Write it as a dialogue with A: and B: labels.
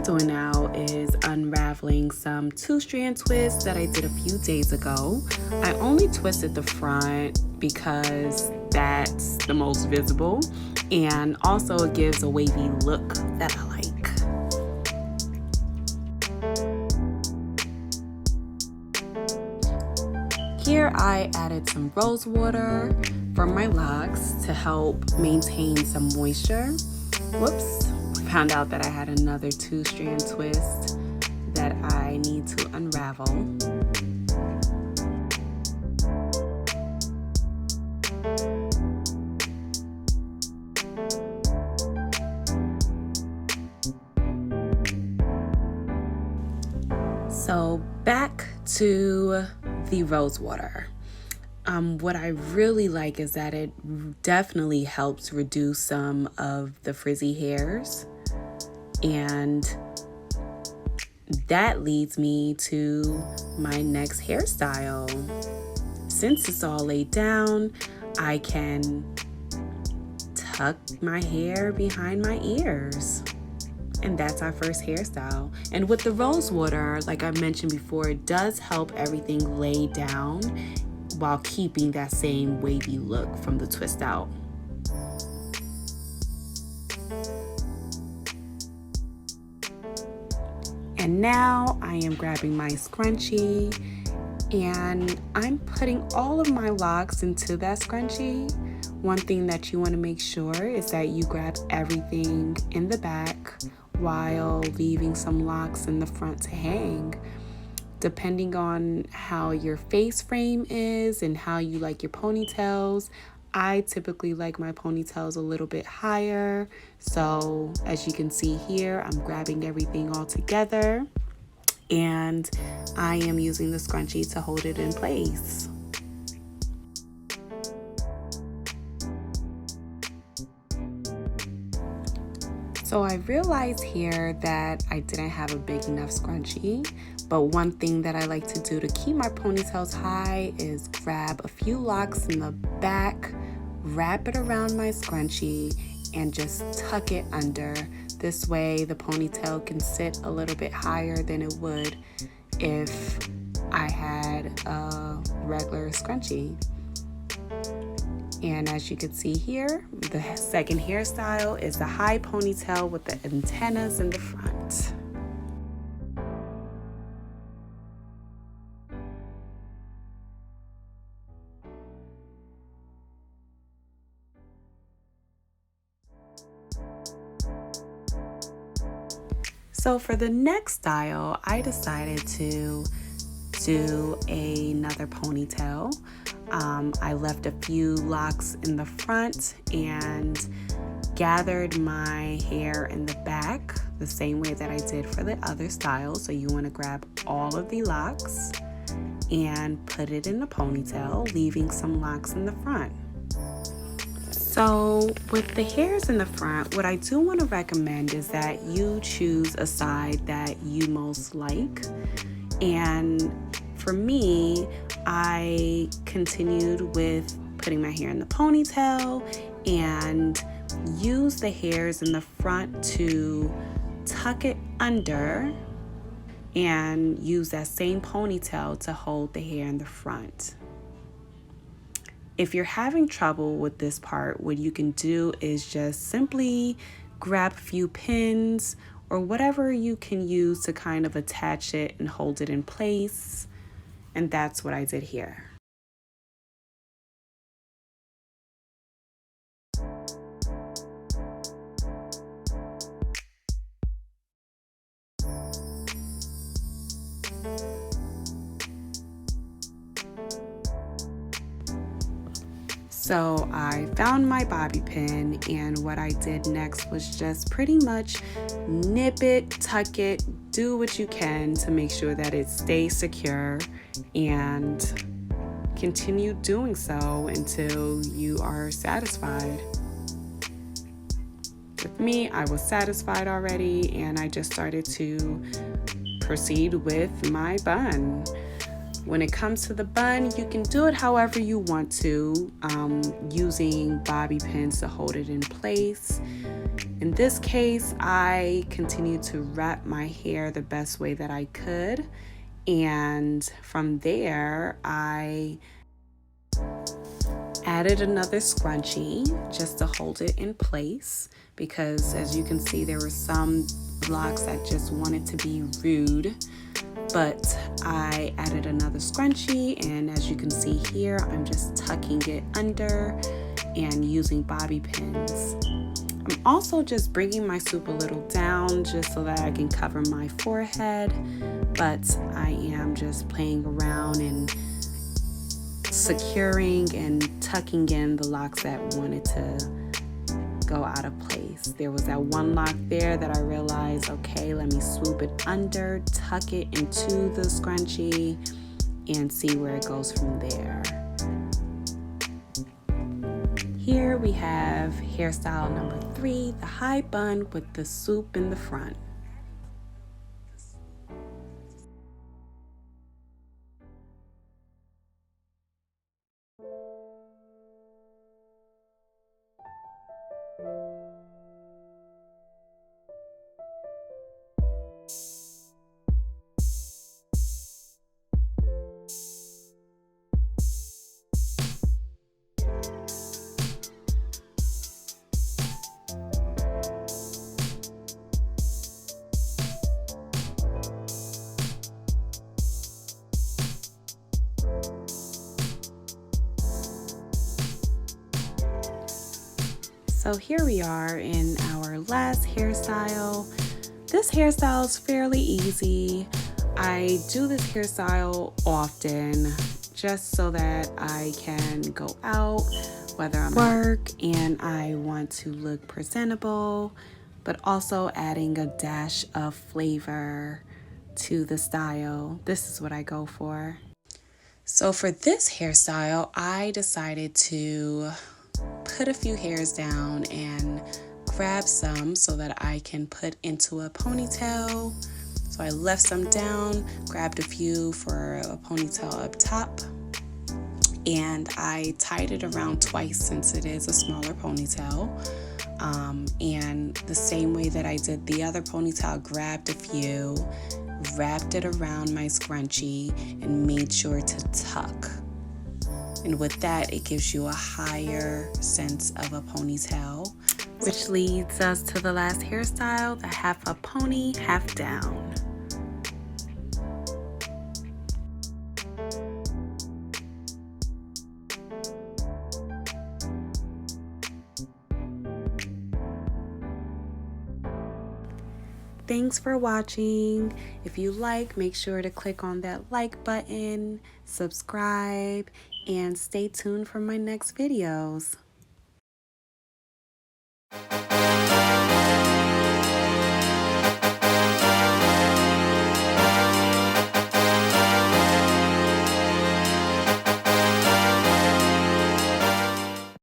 A: doing now is unraveling some 2-strand twists that I did a few days ago. I only twisted the front because that's the most visible, and also it gives a wavy look that I like. Here I added some rose water from my locks to help maintain some moisture. Whoops, found out that I had another 2-strand twist that I need to unravel. So back to the rose water. What I really like is that it definitely helps reduce some of the frizzy hairs, and that leads me to my next hairstyle. Since it's all laid down, I can tuck my hair behind my ears. And that's our first hairstyle. And with the rose water, like I mentioned before, it does help everything lay down while keeping that same wavy look from the twist out. And now I am grabbing my scrunchie and I'm putting all of my locks into that scrunchie. One thing that you want to make sure is that you grab everything in the back while leaving some locks in the front to hang. Depending on how your face frame is and how you like your ponytails, I typically like my ponytails a little bit higher. So as you can see here, I'm grabbing everything all together and I am using the scrunchie to hold it in place. So I realized here that I didn't have a big enough scrunchie, but one thing that I like to do to keep my ponytails high is grab a few locks in the back, wrap it around my scrunchie, and just tuck it under. This way the ponytail can sit a little bit higher than it would if I had a regular scrunchie. And as you can see here, the second hairstyle is the high ponytail with the antennas in the front. So for the next style, I decided to do another ponytail. I left a few locks in the front and gathered my hair in the back the same way that I did for the other style. So you want to grab all of the locks and put it in the ponytail, leaving some locks in the front. So with the hairs in the front, what I do want to recommend is that you choose a side that you most like. And for me, I continued with putting my hair in the ponytail and use the hairs in the front to tuck it under and use that same ponytail to hold the hair in the front. If you're having trouble with this part, what you can do is just simply grab a few pins or whatever you can use to kind of attach it and hold it in place. And that's what I did here. So I found my bobby pin, and what I did next was just pretty much nip it, tuck it, do what you can to make sure that it stays secure, and continue doing so until you are satisfied. With me, I was satisfied already, and I just started to proceed with my bun. When it comes to the bun, you can do it however you want to, using bobby pins to hold it in place. In this case, I continued to wrap my hair the best way that I could. And from there, I added another scrunchie just to hold it in place, because as you can see, there were some locks that just wanted to be rude, but I added another scrunchie, and as you can see here, I'm just tucking it under and using bobby pins. I'm also just bringing my swoop a little down just so that I can cover my forehead, but I am just playing around and securing and tucking in the locks that wanted to go out of place. There was that one lock there that I realized, okay, let me swoop it under, tuck it into the scrunchie, and see where it goes from there. Here we have hairstyle number 3, the high bun with the swoop in the front. So here we are in our last hairstyle. This hairstyle is fairly easy. I do this hairstyle often just so that I can go out, whether I'm at work and I want to look presentable, but also adding a dash of flavor to the style. This is what I go for. So for this hairstyle, I decided to put a few hairs down and grab some so that I can put into a ponytail. So I left some down, grabbed a few for a ponytail up top, and I tied it around twice since it is a smaller ponytail. And the same way that I did the other ponytail, grabbed a few, wrapped it around my scrunchie, and made sure to tuck. And with that, it gives you a higher sense of a ponytail, which leads us to the last hairstyle, the half up pony, half down. Thanks for watching. If you like, make sure to click on that like button, subscribe, and stay tuned for my next videos.